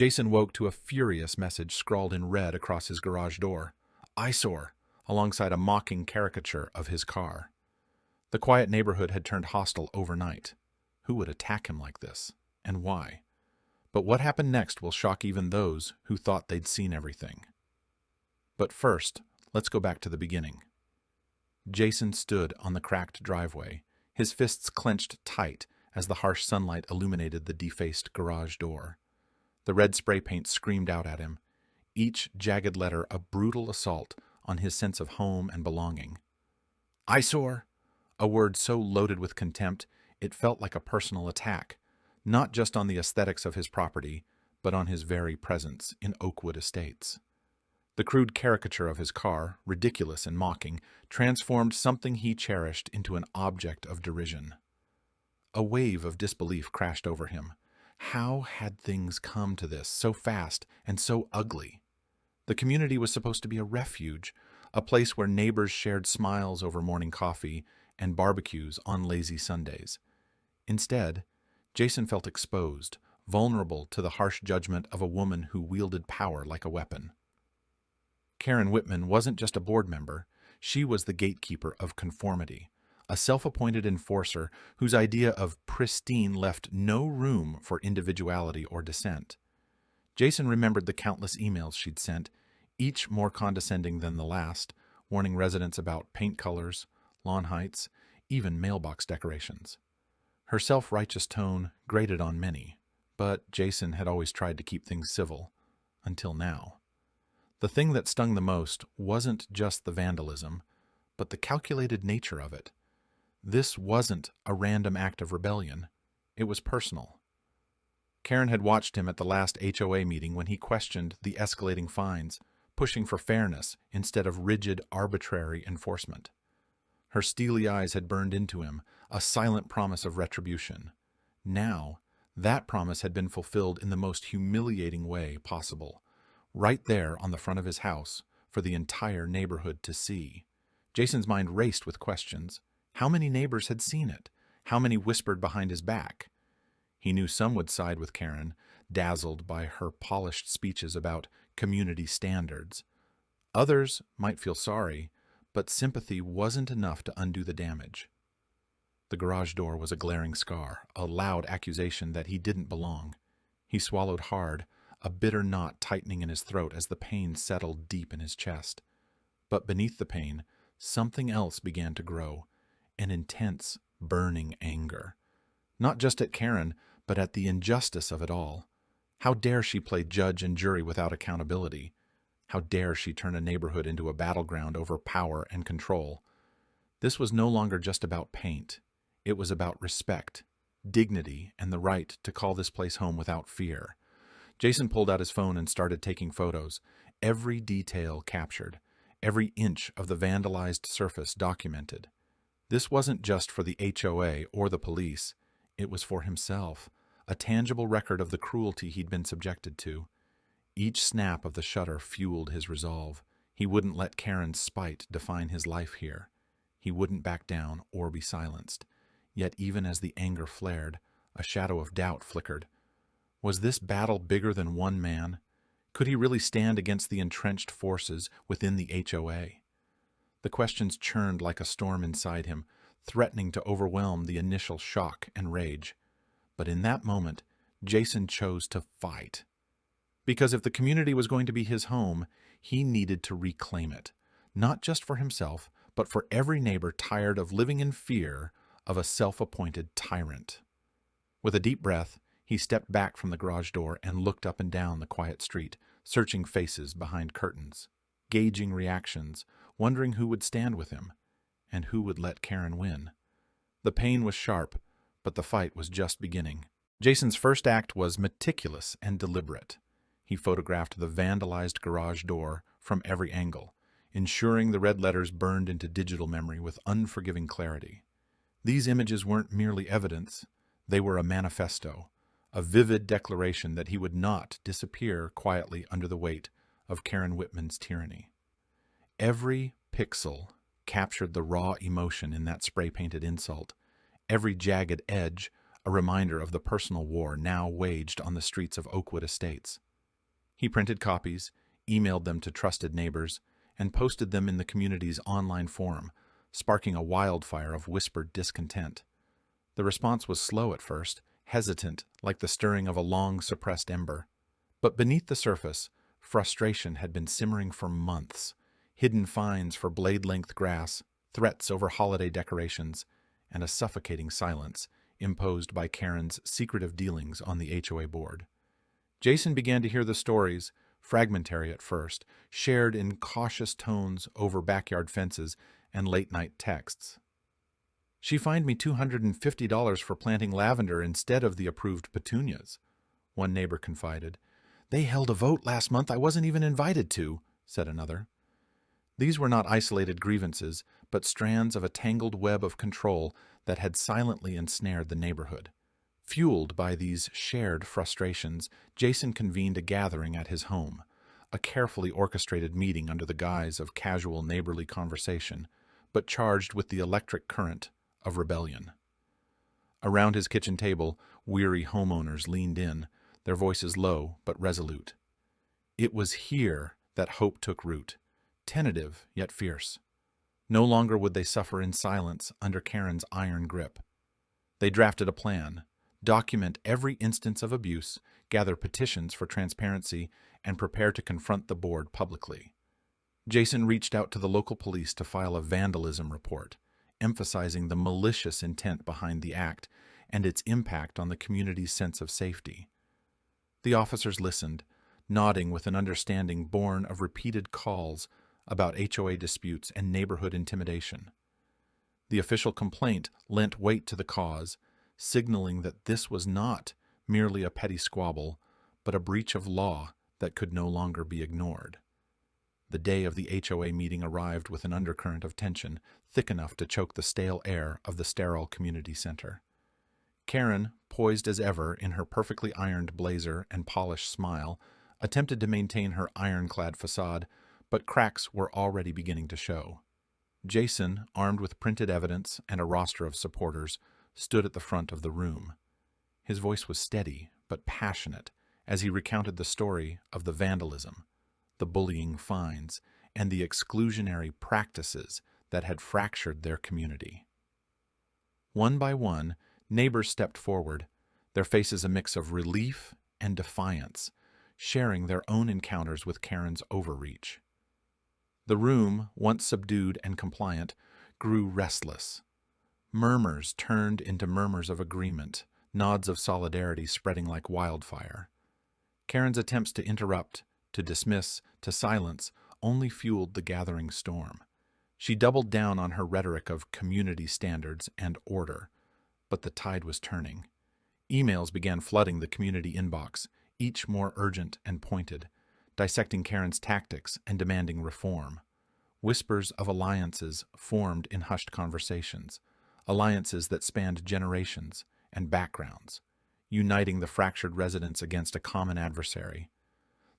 Jason woke to a furious message scrawled in red across his garage door. "Eyesore," alongside a mocking caricature of his car. The quiet neighborhood had turned hostile overnight. Who would attack him like this? And why? But what happened next will shock even those who thought they'd seen everything. But first, let's go back to the beginning. Jason stood on the cracked driveway, his fists clenched tight as the harsh sunlight illuminated the defaced garage door. The red spray paint screamed out at him, each jagged letter a brutal assault on his sense of home and belonging. Eyesore, a word so loaded with contempt it felt like a personal attack, not just on the aesthetics of his property, but on his very presence in Oakwood Estates. The crude caricature of his car, ridiculous and mocking, transformed something he cherished into an object of derision. A wave of disbelief crashed over him. How had things come to this, so fast and so ugly? The community was supposed to be a refuge, a place where neighbors shared smiles over morning coffee and barbecues on lazy Sundays. Instead, Jason felt exposed, vulnerable to the harsh judgment of a woman who wielded power like a weapon. Karen Whitman wasn't just a board member, she was the gatekeeper of conformity, a self-appointed enforcer whose idea of pristine left no room for individuality or dissent. Jason remembered the countless emails she'd sent, each more condescending than the last, warning residents about paint colors, lawn heights, even mailbox decorations. Her self-righteous tone grated on many, but Jason had always tried to keep things civil, until now. The thing that stung the most wasn't just the vandalism, but the calculated nature of it. This wasn't a random act of rebellion. It was personal. Karen had watched him at the last HOA meeting when he questioned the escalating fines, pushing for fairness instead of rigid, arbitrary enforcement. Her steely eyes had burned into him, a silent promise of retribution. Now, that promise had been fulfilled in the most humiliating way possible, right there on the front of his house for the entire neighborhood to see. Jason's mind raced with questions. How many neighbors had seen it? How many whispered behind his back? He knew some would side with Karen, dazzled by her polished speeches about community standards. Others might feel sorry, but sympathy wasn't enough to undo the damage. The garage door was a glaring scar, a loud accusation that he didn't belong. He swallowed hard, a bitter knot tightening in his throat as the pain settled deep in his chest. But beneath the pain, something else began to grow, an intense, burning anger. Not just at Karen, but at the injustice of it all. How dare she play judge and jury without accountability? How dare she turn a neighborhood into a battleground over power and control? This was no longer just about paint. It was about respect, dignity, and the right to call this place home without fear. Jason pulled out his phone and started taking photos, every detail captured, every inch of the vandalized surface documented. This wasn't just for the HOA or the police. It was for himself, a tangible record of the cruelty he'd been subjected to. Each snap of the shutter fueled his resolve. He wouldn't let Karen's spite define his life here. He wouldn't back down or be silenced. Yet even as the anger flared, a shadow of doubt flickered. Was this battle bigger than one man? Could he really stand against the entrenched forces within the HOA? The questions churned like a storm inside him, threatening to overwhelm the initial shock and rage. But in that moment, Jason chose to fight. Because if the community was going to be his home, he needed to reclaim it, not just for himself, but for every neighbor tired of living in fear of a self-appointed tyrant. With a deep breath, he stepped back from the garage door and looked up and down the quiet street, searching faces behind curtains, gauging reactions, wondering who would stand with him, and who would let Karen win. The pain was sharp, but the fight was just beginning. Jason's first act was meticulous and deliberate. He photographed the vandalized garage door from every angle, ensuring the red letters burned into digital memory with unforgiving clarity. These images weren't merely evidence, they were a manifesto, a vivid declaration that he would not disappear quietly under the weight of Karen Whitman's tyranny. Every pixel captured the raw emotion in that spray-painted insult, every jagged edge a reminder of the personal war now waged on the streets of Oakwood Estates. He printed copies, emailed them to trusted neighbors, and posted them in the community's online forum, sparking a wildfire of whispered discontent. The response was slow at first, hesitant, like the stirring of a long-suppressed ember. But beneath the surface, frustration had been simmering for months. Hidden fines for blade-length grass, threats over holiday decorations, and a suffocating silence imposed by Karen's secretive dealings on the HOA board. Jason began to hear the stories, fragmentary at first, shared in cautious tones over backyard fences and late-night texts. "She fined me $250 for planting lavender instead of the approved petunias," one neighbor confided. "They held a vote last month I wasn't even invited to," said another. These were not isolated grievances, but strands of a tangled web of control that had silently ensnared the neighborhood. Fueled by these shared frustrations, Jason convened a gathering at his home, a carefully orchestrated meeting under the guise of casual neighborly conversation, but charged with the electric current of rebellion. Around his kitchen table, weary homeowners leaned in, their voices low but resolute. It was here that hope took root, tentative yet fierce. No longer would they suffer in silence under Karen's iron grip. They drafted a plan, document every instance of abuse, gather petitions for transparency, and prepare to confront the board publicly. Jason reached out to the local police to file a vandalism report, emphasizing the malicious intent behind the act and its impact on the community's sense of safety. The officers listened, nodding with an understanding born of repeated calls about HOA disputes and neighborhood intimidation. The official complaint lent weight to the cause, signaling that this was not merely a petty squabble, but a breach of law that could no longer be ignored. The day of the HOA meeting arrived with an undercurrent of tension, thick enough to choke the stale air of the sterile community center. Karen, poised as ever in her perfectly ironed blazer and polished smile, attempted to maintain her ironclad facade, but cracks were already beginning to show. Jason, armed with printed evidence and a roster of supporters, stood at the front of the room. His voice was steady but passionate as he recounted the story of the vandalism, the bullying fines, and the exclusionary practices that had fractured their community. One by one, neighbors stepped forward, their faces a mix of relief and defiance, sharing their own encounters with Karen's overreach. The room, once subdued and compliant, grew restless. Murmurs turned into murmurs of agreement, nods of solidarity spreading like wildfire. Karen's attempts to interrupt, to dismiss, to silence only fueled the gathering storm. She doubled down on her rhetoric of community standards and order, but the tide was turning. Emails began flooding the community inbox, each more urgent and pointed, dissecting Karen's tactics and demanding reform. Whispers of alliances formed in hushed conversations, alliances that spanned generations and backgrounds, uniting the fractured residents against a common adversary.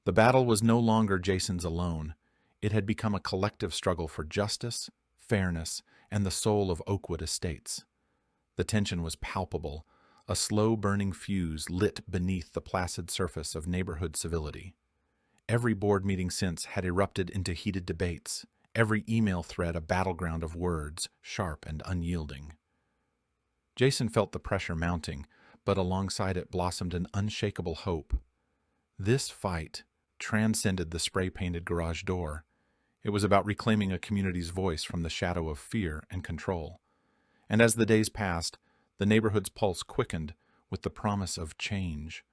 The battle was no longer Jason's alone. It had become a collective struggle for justice, fairness, and the soul of Oakwood Estates. The tension was palpable, a slow-burning fuse lit beneath the placid surface of neighborhood civility. Every board meeting since had erupted into heated debates, every email thread a battleground of words, sharp and unyielding. Jason felt the pressure mounting, but alongside it blossomed an unshakable hope. This fight transcended the spray-painted garage door. It was about reclaiming a community's voice from the shadow of fear and control. And as the days passed, the neighborhood's pulse quickened with the promise of change,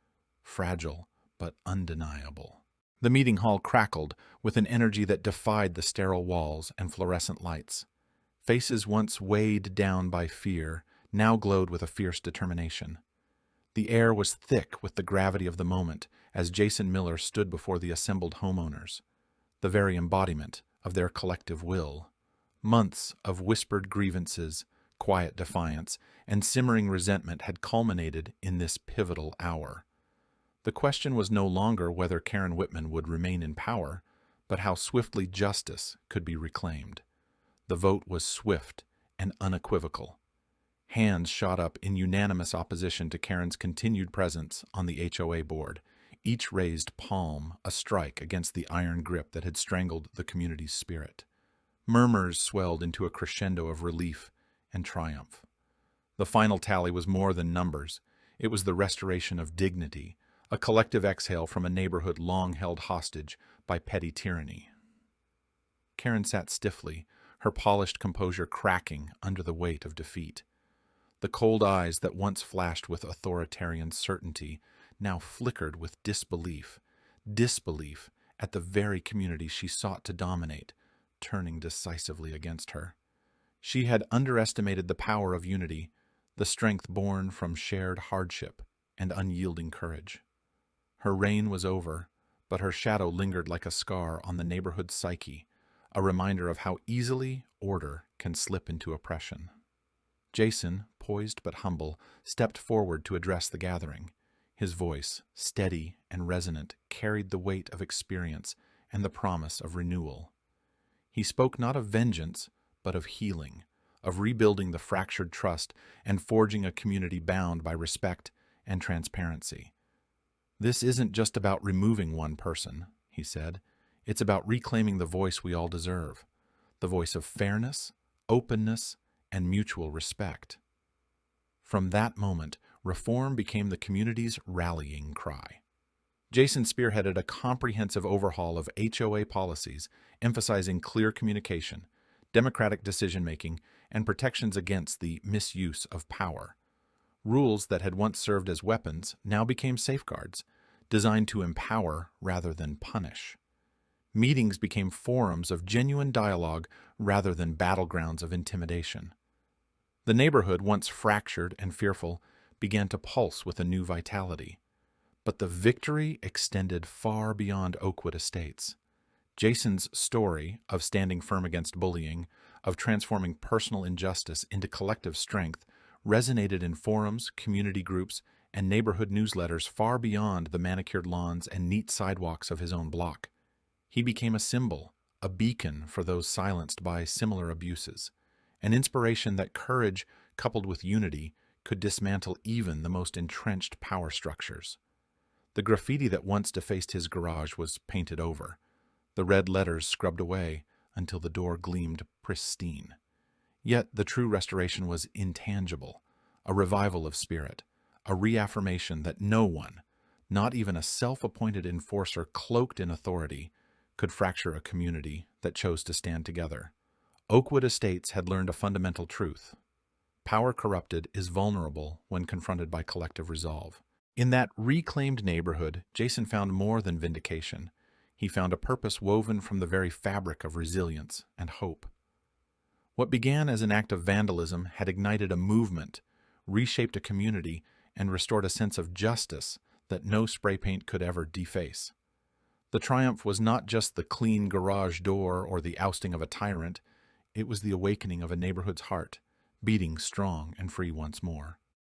fragile but undeniable. The meeting hall crackled with an energy that defied the sterile walls and fluorescent lights. Faces once weighed down by fear now glowed with a fierce determination. The air was thick with the gravity of the moment as Jason Miller stood before the assembled homeowners, the very embodiment of their collective will. Months of whispered grievances, quiet defiance, and simmering resentment had culminated in this pivotal hour. The question was no longer whether Karen Whitman would remain in power, but how swiftly justice could be reclaimed. The vote was swift and unequivocal. Hands shot up in unanimous opposition to Karen's continued presence on the HOA board, each raised palm a strike against the iron grip that had strangled the community's spirit. Murmurs swelled into a crescendo of relief and triumph. The final tally was more than numbers. It was the restoration of dignity, a collective exhale from a neighborhood long held hostage by petty tyranny. Karen sat stiffly, her polished composure cracking under the weight of defeat. The cold eyes that once flashed with authoritarian certainty now flickered with disbelief at the very community she sought to dominate, turning decisively against her. She had underestimated the power of unity, the strength born from shared hardship and unyielding courage. Her reign was over, but her shadow lingered like a scar on the neighborhood's psyche, a reminder of how easily order can slip into oppression. Jason, poised but humble, stepped forward to address the gathering. His voice, steady and resonant, carried the weight of experience and the promise of renewal. He spoke not of vengeance, but of healing, of rebuilding the fractured trust and forging a community bound by respect and transparency. "This isn't just about removing one person," he said. "It's about reclaiming the voice we all deserve, the voice of fairness, openness, and mutual respect." From that moment, reform became the community's rallying cry. Jason spearheaded a comprehensive overhaul of HOA policies, emphasizing clear communication, democratic decision-making, and protections against the misuse of power. Rules that had once served as weapons now became safeguards, designed to empower rather than punish. Meetings became forums of genuine dialogue rather than battlegrounds of intimidation. The neighborhood, once fractured and fearful, began to pulse with a new vitality. But the victory extended far beyond Oakwood Estates. Jason's story of standing firm against bullying, of transforming personal injustice into collective strength, resonated in forums, community groups, and neighborhood newsletters far beyond the manicured lawns and neat sidewalks of his own block. He became a symbol, a beacon for those silenced by similar abuses, an inspiration that courage coupled with unity could dismantle even the most entrenched power structures. The graffiti that once defaced his garage was painted over, the red letters scrubbed away until the door gleamed pristine. Yet the true restoration was intangible, a revival of spirit, a reaffirmation that no one, not even a self-appointed enforcer cloaked in authority, could fracture a community that chose to stand together. Oakwood Estates had learned a fundamental truth. Power corrupted is vulnerable when confronted by collective resolve. In that reclaimed neighborhood, Jason found more than vindication. He found a purpose woven from the very fabric of resilience and hope. What began as an act of vandalism had ignited a movement, reshaped a community, and restored a sense of justice that no spray paint could ever deface. The triumph was not just the clean garage door or the ousting of a tyrant, it was the awakening of a neighborhood's heart, beating strong and free once more.